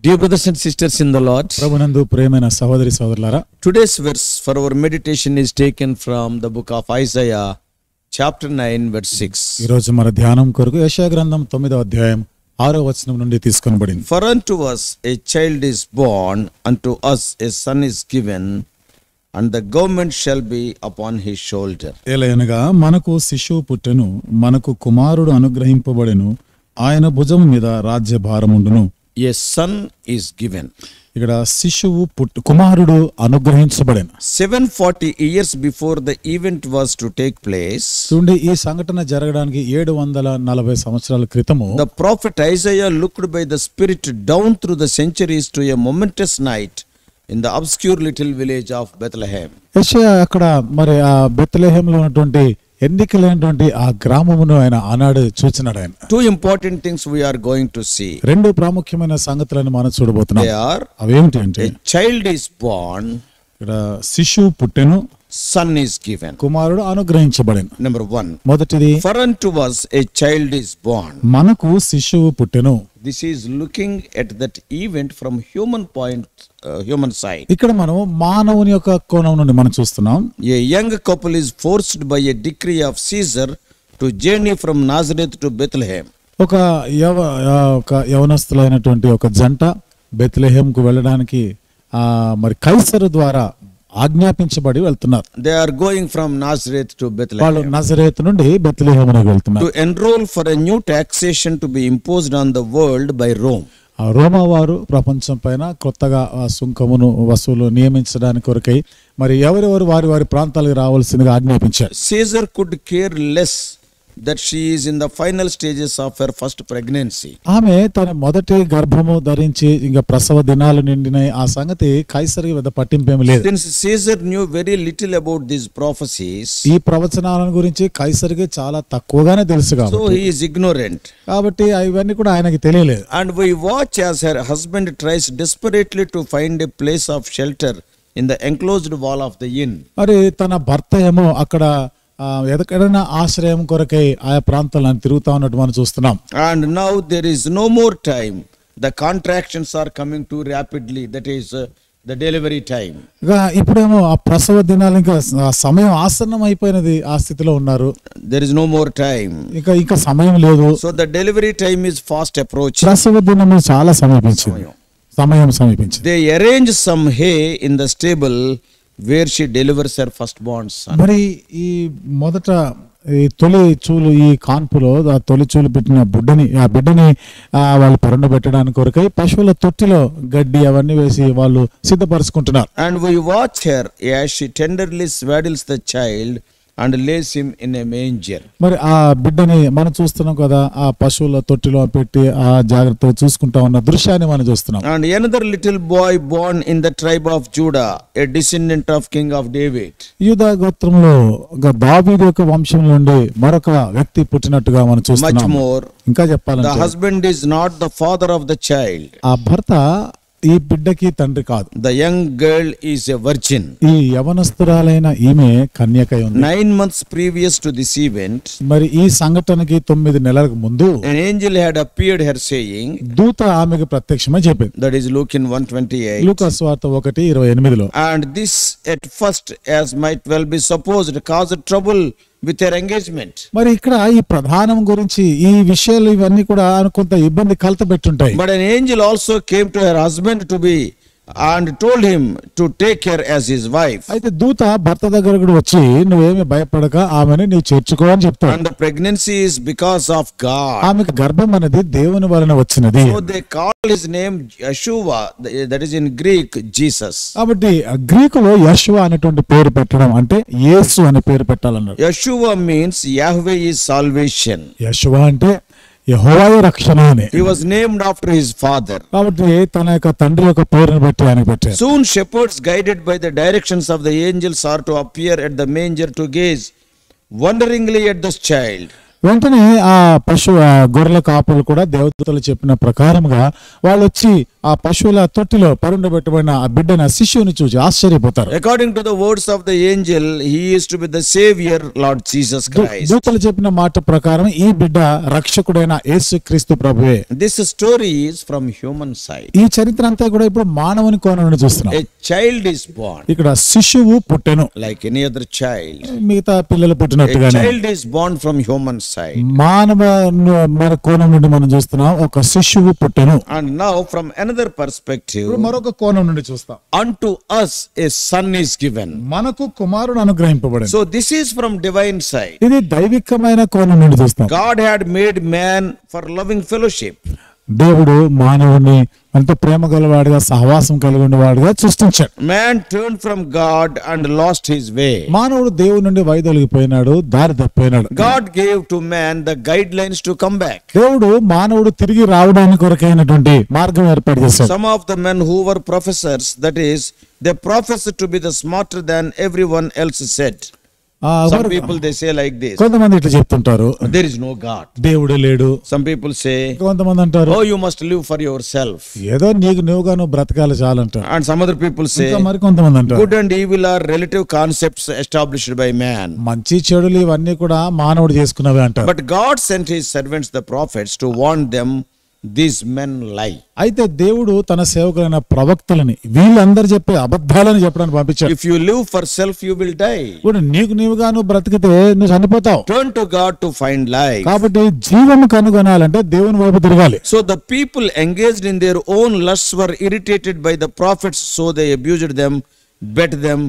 Dear brothers and sisters in the Lord, ప్రభునందు ప్రియమైన సహోదరి సహోదరులారా, today's verse for our meditation is taken from the book of Isaiah, chapter 9, verse 6. ఈ రోజు మన ధ్యానం కొరకు యెషయా గ్రంథం 9వ అధ్యాయం 6వ వచనం నుండి తీసుకొనబడింది. For unto us a child is born, unto us a son is given, and the government shall be upon his shoulder. ఏలయనగా మనకు శిశువు పుట్టెను, మనకు కుమారుడు అనుగ్రహింపబడెను, ఆయన భుజం మీద రాజ్యభారముండును. A son is given. ఇక్కడ శిశువు కుమారుడు అనుగ్రహించబడెను. 740 years before the event was to take place, చూడండి, ఈ సంఘటన జరగడానికి 740 సంవత్సరాల క్రితము the prophet Isaiah looked by the Spirit down through the centuries to a momentous night in the obscure little village of Bethlehem. యెషయా అక్కడ మరి ఆ బెత్లెహేంలో ఉన్నటువంటి ఎన్నికలైనటువంటి ఆ గ్రామమును ఆయన ఆనాడు చూచినాడు. ఆయన Two important things we are going to see. రెండు ప్రాముఖ్యమైన సంగతులను మనం చూడబోతున్నాం. They are, అవేమిటి అంటే, a child is born, ఇక్కడ శిశువు పుట్టెను, son is given. కుమారుడు అనుగ్రహించబడెను. Number one, మొదటిది, for unto us a child is born. మనకు శిశువు పుట్టెను. This is looking at that event from human side. ఇక్కడ మనం మానవుని యొక్క కోణం నుండి మనం చూస్తున్నాం. A young couple is forced by a decree of Caesar to journey from Nazareth to Bethlehem. ఒక యవనస్తులైనటువంటి ఒక జంట బెత్లెహేంకు వెళ్ళడానికి మరి కైసరు ద్వారా ఆజ్ఞాపించబడి వెళ్తున్నారు. They are going from Nazareth to వాళ్ళు Bethlehem నజరేతు నుండి బెత్లెహేమునకు వెళ్తున్నారు. to enroll for a new taxation to be imposed on the world by Rome. ఆ రోమా వారు ప్రపంచం పైన కొత్తగా ఆ సుంకమును వసూలు నియమించడానికి కొరకై మరి ఎవరెవరు వారి వారి ప్రాంతాలకు రావాల్సిందిగా ఆజ్ఞాపించారు. Caesar could care less that she is in the final stages of her first pregnancy. ఆమె తన మొదటి గర్భము ధరించి ఇంకా ప్రసవ దినాలు నిండినాయి. ఆ సంగతి కైసరికి పెద్ద పట్టింపేమి లేదు. Since Caesar knew very little about these prophecies, ఈ ప్రవచనాలను గురించి కైసరికి చాలా తక్కువగానే తెలుసు so కాబట్టి he is ignorant. కాబట్టి ఇవన్నీ కూడా ఆయనకి తెలియలేదు. And we watch as her husband tries desperately to find a place of shelter in the enclosed wall of the inn. మరి తన భర్త ఏమో అక్కడ ఎక్కడైనా ఆశ్రయం కొరకై ఆయా ప్రాంతాలను తిరుగుతా ఉన్నట్టు మనం చూస్తున్నాం. And now there is no more time. The contractions are coming too rapidly. That is the delivery time. ఇప్పుడేమో ఆ ప్రసవ దినాలు ఇంకా సమయం ఆసన్నం అయిపోయినది. ఆ స్థితిలో ఉన్నారు. There is no more time. ఇంకా సమయం లేదు. So the delivery time is fast approaching. ప్రసవ దినము చాలా సమయం సమీపించింది. They arrange some hay in the stable where she delivers her firstborn son. మరి ఈ మొదట ఈ తొలి చూలు ఈ కాన్పులో ఆ తొలి చూలు పెట్టిన బిడ్డని వాళ్ళు పెట్టడానికి కొరకై పశువుల తొట్టిలో గడ్డి అవన్నీ వేసి వాళ్ళు సిద్ధపరుచుకుంటున్నారు. And we watch her as she tenderly swaddles the child and lays him in a manger. మరి ఆ బిడ్డని మనం చూస్తున్నాం కదా, ఆ పశువుల తొట్టిలో పెట్టి ఆ జాగ్రత్తగా చూసుకుంటా ఉన్న దృశ్యాన్ని మనం చూస్తున్నాం. And another little boy born in the tribe of Judah, a descendant of King of David. యూదా గోత్రంలో దావీదు యొక్క వంశం నుండి మరొక వ్యక్తి పుట్టినట్టుగా మనం Much చూస్తున్నాం. more, ఇంకా the చెప్పాలంటే husband is not the father of the child. ఆ భర్త ఈ బిడ్డకి తండ్రి కాదు. The young girl is a virgin. ఈ యవనస్తురాలైన ఈమె కన్యకై ఉంది. 9 months previous to this event, మరి ఈ సంఘటనకి 9 నెలలకు ముందు an angel had appeared her saying, దూత ఆమెకు ప్రత్యక్షమై చెప్పింది. that is Luke in 1:28. లూకా సువార్త 1:28. And this at first, as might well be supposed, caused trouble with her engagement. మరి ఇక్కడ ఈ ప్రధానం గురించి ఈ విషయాలు ఇవన్నీ కూడా కొంత ఇబ్బంది కలతబెట్టుంటాయి. But an angel also came to her husband to be and told him to take her as his wife. అయితే దూత భర్త దగ్గర కూడా వచ్చి నువ్వేమి భయపడక ఆమెను నీవు చేర్చుకో అని చెప్తాడు. And the pregnancy is because of God. ఆమెకు గర్భం అనేది దేవుని వలన వచ్చినది. So they call his name Yeshua, that is in Greek Jesus. కాబట్టి గ్రీకులో యెషువా అనేటువంటి పేరు పెట్టడం అంటే యేసు అనే పేరు పెట్టాలన్నారు. Yeshua means Yahweh is salvation. Yeshua అంటే యెహోవాయే రక్షణ అని. He was named after his father. కాబట్టి తన యొక్క తండ్రి యొక్క పేరును బట్టి ఆయన పెట్టారు. Soon shepherds guided by the directions of the angels are to appear at the manger to gaze wonderingly at this child. వెంటనే ఆ గొర్రెల కాపులు కూడా దేవదూతలు చెప్పిన ప్రకారముగా వాళ్ళు వచ్చి ఆ పశువుల తొట్టిలో పరుండబెట్టబడిన ఆ బిడ్డని ఆ శిశువుని చూసి ఆశ్చర్యపోతారు. According to the words of the angel, he is to be the savior, Lord Jesus Christ. దూతలు చెప్పిన మాట ప్రకారం ఈ బిడ్డ రక్షకుడైన యేసుక్రీస్తు ప్రభువే. This story is from human side. ఈ చరిత్ర అంతా కూడా ఇప్పుడు మానవుని కోణం నుండి చూస్తున్నాం. A child is born. ఇక్కడ శిశువు పుట్టెను, Like any other child. మిగతా పిల్లలు A పుట్టినట్టుగానే child is born from human side. మన కోణం నుండి మనం చూస్తున్నాం, ఒక శిశువు పుట్టెను. And now from another perspective, ఇప్పుడు మరొక కోణం నుండి చూస్తాం. unto us a son is given. మనకు కుమారుడు అనుగ్రహింపబడింది. So this is from divine side. ఇది దైవికమైన కోణం నుండి చూస్తాం. God had made man for loving fellowship. దేవుడు మానవుని అంత ప్రేమ గలవాడిగా, సహవాసం కలిగి ఉండేవాడిగా సృష్టించాడు. Man turned from God and lost his way. మానవుడు దేవుడి నుండి వైదొలిగిపోయినాడు, దారి తప్పిపోయినాడు. God gave to man the guidelines to come back. దేవుడు మానవుడు తిరిగి రావడానికి కొరకైనటువంటి మార్గం ఏర్పాటు చేశాడు. Some of the men who were professors, that is, they professed to be the smarter than everyone else said. Some people they say like this, కొంతమంది ఇట్లా చెప్తుంటారు, there is no God. దేవుడే లేడు. Some people say, కొంతమంది అంటారు, oh, you must live for yourself. ఏదో నువ్వుగా బ్రతకాలి చాలంటారు. And some other people say, మరి కొంతమంది అంటారు, good and evil are relative concepts established by man. మంచి చెడులు ఇవన్నీ కూడా మానవుడు చేసుకున్నవే అంటారు. But God sent his servants the prophets to warn them, these men lie. అయితే దేవుడు తన సేవకులైన ప్రవక్తలని వీళ్ళందరూ చెప్పే అబద్ధాలని చెప్పడానికి పంపించాడు. If you live for self, you will die. ఇప్పుడు నీవుగా బ్రతికితే నువ్వు చనిపోతావు. Turn to God to find life. కాబట్టి జీవము కనుగొనాలంటే దేవుని వైపు తిరగాలి. So the people engaged in their own lusts were irritated by the prophets, so they abused them, beat them,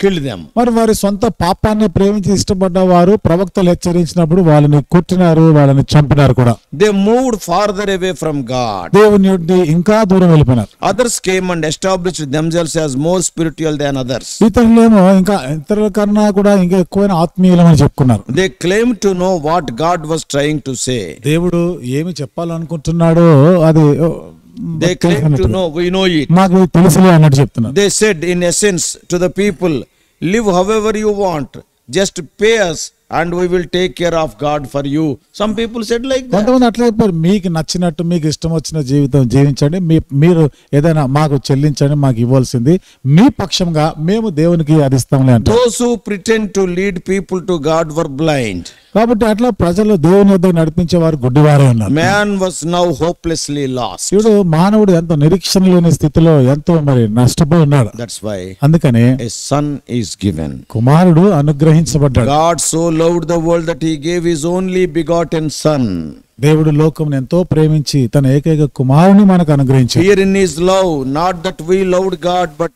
killed them. మరి వారి సొంత పాపాన్ని ప్రేమించి ఇష్టపడ్డ వారు ప్రవక్తలు హెచ్చరించినప్పుడు వాళ్ళని కొట్టినారు, వాళ్ళని చంపినారు కూడా. They moved farther away from God. దేవుని నుండి ఇంకా దూరం వెళ్ళిపోయినారు. Others came and established themselves as more spiritual than others. ఇతరులేమో ఇంకా ఇతరుల కన్నా కూడా ఇంకా ఎక్కువైన ఆత్మీయులమని చెప్పుకున్నారు. They claimed to know what God was trying to say. దేవుడు ఏమి చెప్పాలనుకుంటున్నాడో అది They claimed to know, we know it. మాకు తెలుసులే అన్నట్టు చెప్తున్నారు. They said in essence to the people, live however you want, just pay us and we will take care of God for you. Some people said like that. కొంతమంది అట్లా చెప్పారు, మీకు నచ్చినట్టు మీకు ఇష్టం వచ్చిన జీవితం జీవించండి, మీరు ఏదైనా మాకు చెల్లించండి, మాకు ఇవ్వాల్సింది మీ పక్షంగా మేము దేవునికి అది ఇస్తాంలే అంటారు. Those who pretend to lead people to God were blind. కాబట్టి అట్లా ప్రజలు దేవుని యొద్దకు నడిపించేవారు గుడ్డివారే ఉన్నారు. Man was now hopelessly lost. ఇప్పుడు మానవుడు ఎంతో నిరీక్షణ లేని స్థితిలో ఎంతో నష్టపోయి ఉన్నాడు. That's why అందుకనే a son is given. కుమారుడు అనుగ్రహించబడ్డాడు. God so loved the world that he gave his only begotten son. దేవుడు లోకమును ఎంతో ప్రేమించి తన ఏకైక కుమారుని మనకు అనుగ్రహించాడు. Here in his love, not that we loved God, but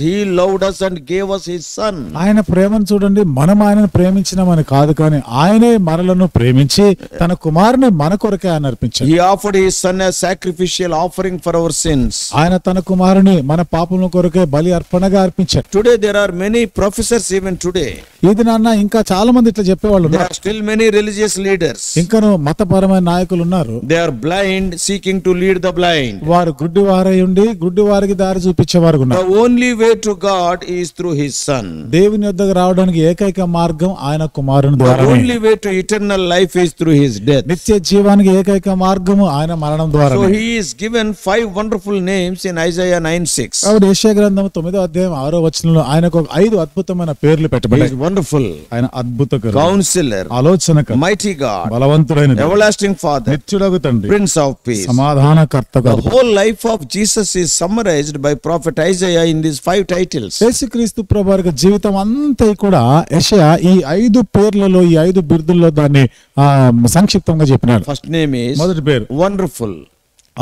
he loved us and gave us his son. ఆయన ప్రేమను చూడండి, మనం ఆయనను ప్రేమించినామని కాదు, కానీ ఆయనే మనలను ప్రేమించి తన కుమారుని మన కొరకే ఆయన అర్పించాడు. He offered his son as sacrificial offering for our sins. ఆయన తన కుమారుని మన పాపముల కొరకే బలి అర్పణగా అర్పించాడు. Today there are many professors even today. ఇది నాన్న ఇంకా చాలా మంది ఇట్లా చెప్పేవాళ్ళు There ఉన్నారు. are still many religious leaders. ఇంకను మతపరమైన నాయకులు ఉన్నారు. They are blind, seeking to lead the blind. వారు గుడ్డివారై ఉండి గుడ్డివారికి దారి చూపించేవారు ఉన్నారు. The only way to God is through his son. దేవుని యొద్దకు రావడానికి ఏకైక మార్గం ఆయన కుమారుని The ద్వారా. only way to eternal life is through his death. నిత్య జీవానికి ఏకైక మార్గము ఆయన మరణం ద్వారా. So he is given 5 wonderful names in Isaiah 9:6. కాబట్టి యెషయా గ్రంథం 9వ అధ్యాయం 6వ వచనంలో ఆయనకు 5 అద్భుతమైన పేర్లు He పెట్టబడ్డాయి. is wonderful, ఆయన అద్భుతకరుడు, Counselor, ఆలోచనకర్త, Mighty God, బలవంతుడైన Everlasting Father, నిత్యుడగు తండ్రి, Prince of Peace. సమాధానకర్తగా. The whole life of Jesus is summarized by prophet Isaiah in these 5 titles. యేసుక్రీస్తు ప్రభువారి జీవితం అంతా కూడా యెషయా ఈ 5 పేర్లలో, ఈ 5 బిరుదుల్లో దాన్ని సంక్షిప్తంగా చెప్పినాడు. First name is మొదటి పేరు Wonderful.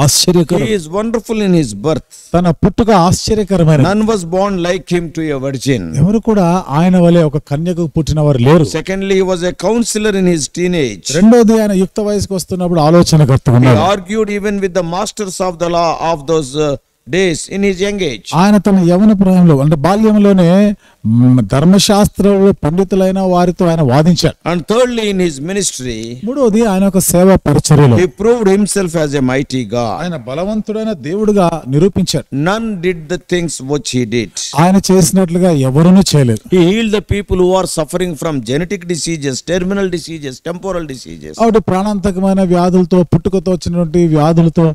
ఆశ్చర్యకరుడు. He is wonderful in his birth. తన పుట్టుక ఆశ్చర్యకరమైన. None was born like him to a virgin. ఎవరు కూడా ఆయన వలె ఒక కన్యకు పుట్టినవారు లేరు. Secondly, he was a counselor in his teenage. రెండోది ఆయన యుక్త వయసుకు వస్తున్నప్పుడు ఆలోచనకర్తగా He ఉన్నాడు. argued even with the masters of the law of those days in his young age. ఆయన తన యవన ప్రాయంలో అంటే బాల్యంలోనే ధర్మశాస్త్రంలో పండితులైన వారితో ఆయన వాదించాడు. And thirdly, in his ministry, మూడోది ఆయన ఒక సేవా పరిచర్యలో he proved himself as a mighty God. ఆయన బలవంతుడైన దేవుడుగా నిరూపించాడు. None did the things which he did. ఆయన చేసినట్లుగా ఎవరునూ చేయలేదు. He healed the people who are suffering from genetic diseases, terminal diseases, temporal diseases. కాబట్టి ప్రాణాంతకమైన వ్యాధులతో, పుట్టుకతో వచ్చినటువంటి వ్యాధులతో,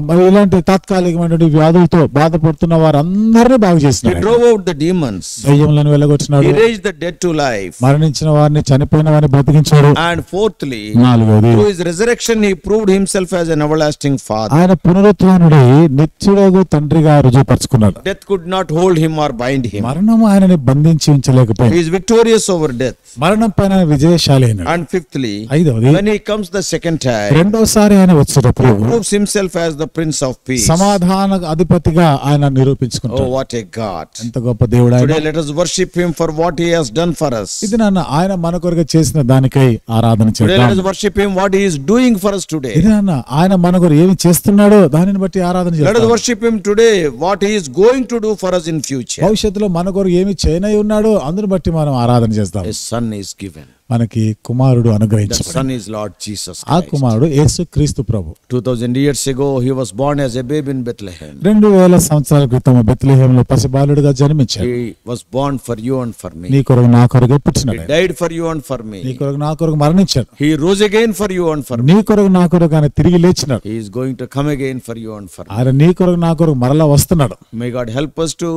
మరి ఇలాంటి తాత్కాలికమైనటువంటి వ్యాధులతో బాధపడుతున్న వారందరినీ బాగు He చేసినాడు. drove out the demons. దయ్యములను వెళ్ళగొచ్చినాడు. He raised the dead to life. మరణించిన వారిని, చనిపోయిన వారిని బ్రతికించాడు. And fourthly, నాలుగోది, through his resurrection, he proved himself as an everlasting father. ఆయన పునరుత్థానుడై నిత్యుడగు తండ్రిగా రుజువుపరుచుకున్నాడు. Death could not hold him or bind him. మరణం ఆయనని బంధించి He ఉంచలేకపోయింది. is victorious over death. మరణం పైన విజయశాలి అయినాడు. And fifthly, ఐదవది, when he comes the second time, రెండోసారి ఆయన వచ్చేటప్పుడు proves himself as the Prince of Peace. సమాధాన అధిపతిగా ఆయన Oh, నిరూపించుకుంటాడు. what a God. ఎంత గొప్ప దేవుడు ఆయన. Today, let us worship him for what he has done for us. ఇది నాన్న ఆయన మన కొరకు చేసిన దానికై ఆరాధన Today, let చేద్దాం. us worship him what he is doing for us today. ఇది నాన్న ఆయన మన కొరకు ఏమి చేస్తున్నాడో దానిని బట్టి ఆరాధన Let us చేద్దాం. worship him today what he is going to do for us in future. భవిష్యత్తులో మన కొరకు ఏమి చేయనై ఉన్నాడో అందుని బట్టి మనం ఆరాధన చేస్తాం. A son is given. మనకి కుమారుడు The అనుగ్రహించబడి, son is Lord Jesus ఆ Christ. కుమారుడు యేసు క్రీస్తు ప్రభు. 2000 years ago, he was born as a babe in Bethlehem. 2000 సంవత్సరాల క్రితం బెత్లెహేములో పసిబాలుడుగా జన్మించాడు. He was born for you and for నీ me. కొరకు నా కొరకు He పుట్టినాడు. died for you and for నీ me. కొరకు నా కొరకు మరణించాడు. He rose again for you and for me. నీ కొరకు నా కొరకు ఆయన తిరిగి లేచినాడు. He is going to come again for you and for me. ఆయన నీ కొరకు నా కొరకు మరలా వస్తున్నాడు. May God help us to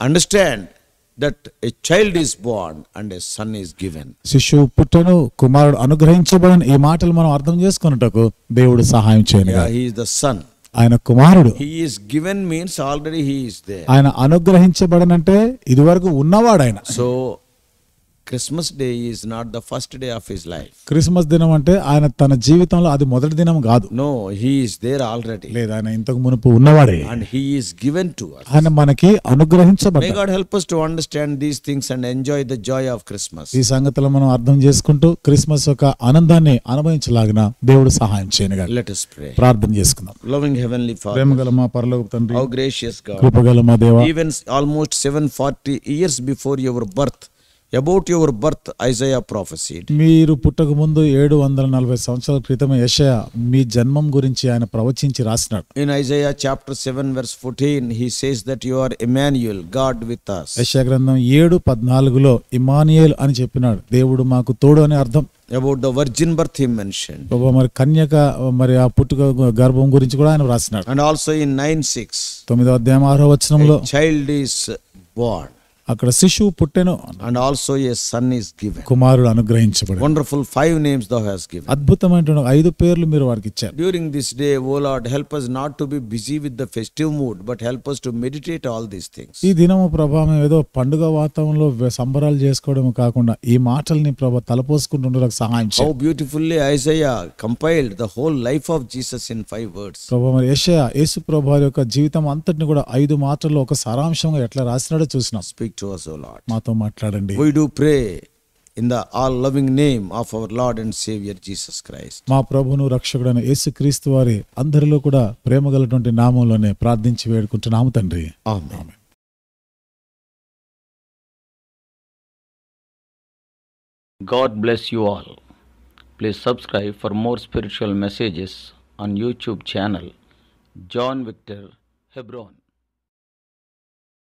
understand that a child is born and a son is given. శిశువు పుట్టను, కుమారుడు అనుగ్రహించబడను. ఈ మాటలు మనం అర్థం చేసుకున్నటకు దేవుడు సహాయం చేయను. Yeah, he is the son. ఆయన కుమారుడు. He is given means already he is there. ఆయన అనుగ్రహించబడనంటే ఇదివరకు ఉన్నవాడు ఆయన. So Christmas day is not the first day of his life. Christmas దినం అంటే ఆయన తన జీవితంలో అది మొదటి దినం కాదు. No, he is there already. లేదు, ఆయన ఇంతకు మునుపు ఉన్నవాడే. And he is given to us. ఆయన మనకి May అనుగ్రహించబడ్డాడు. God help us to understand these things and enjoy the joy of Christmas. ఈ సంగతులు మనం అర్థం చేసుకుంటూ క్రిస్మస్ యొక్క ఆనందాన్ని అనుభవించలాగిన దేవుడు సహాయం చేయనుగా. Let us pray. ప్రార్థన చేసుకుందాం. Loving Heavenly Father, ప్రేమగల మా పరలోక తండ్రి, how gracious God. కృపగల మా దేవ, Even almost 740 years before your birth, about your birth, Isaiah prophesied. మీరు పుట్టక ముందు 740 సంవత్సరాల క్రితం యెషయా మీ జన్మం గురించి ఆయన ప్రవచించి రాసినాడు. In Isaiah chapter 7 verse 14, he says that you are Emmanuel, God with us. యెషయా గ్రంథం 7:14లో ఇమ్మానుయేల్ అని చెప్పినాడు. దేవుడు మాకు తోడు అని అర్థం. About the virgin birth he mentioned. మరి కన్యక, మరి ఆ పుట్టుక గర్భం గురించి కూడా ఆయన రాసినాడు. And also in 9:6, 9వ అధ్యాయం 6వ వచనంలో a child is born. అక్కడ శిశువు పుట్టెను, And also a son is given. కుమారుడు అనుగ్రహించబడి. Wonderful 5 names thou hast given. అద్భుతమైన 5 పేర్లు మీరు వారికి ఇచ్చారు. During this day, O Lord, help us not to be busy with the festive mood, but help us to meditate all these things. ఈ దినము ప్రభావం ఏదో పండుగ వాతావరణంలో సంబరాలు చేసుకోవడం కాకుండా ఈ మాటల్ని ప్రభా తలపోసుకుంటుండడానికి సహాయం How చేయండి. beautifully Isaiah compiled the whole life of Jesus in 5 words. ప్రభా మరి యెషయా యేసు ప్రభు యొక్క జీవితం అంతటిని కూడా 5 మాటల్లో ఒక సారాంశంగా ఎట్లా రాసినాడో చూసినాం. Speak to us, O Lord. మాతో మాట్లాడండి. We do pray in the all-loving name of our Lord and Savior Jesus Christ. మా ప్రభువును రక్షకుడైన యేసుక్రీస్తు వారి అందరిలో కూడా ప్రేమ గలటువంటి నామంలోనే ప్రార్థించి వేడుకుంటున్నాము తండ్రి. Amen. God bless you all. Please subscribe for more spiritual messages on YouTube channel John Victor Hebron.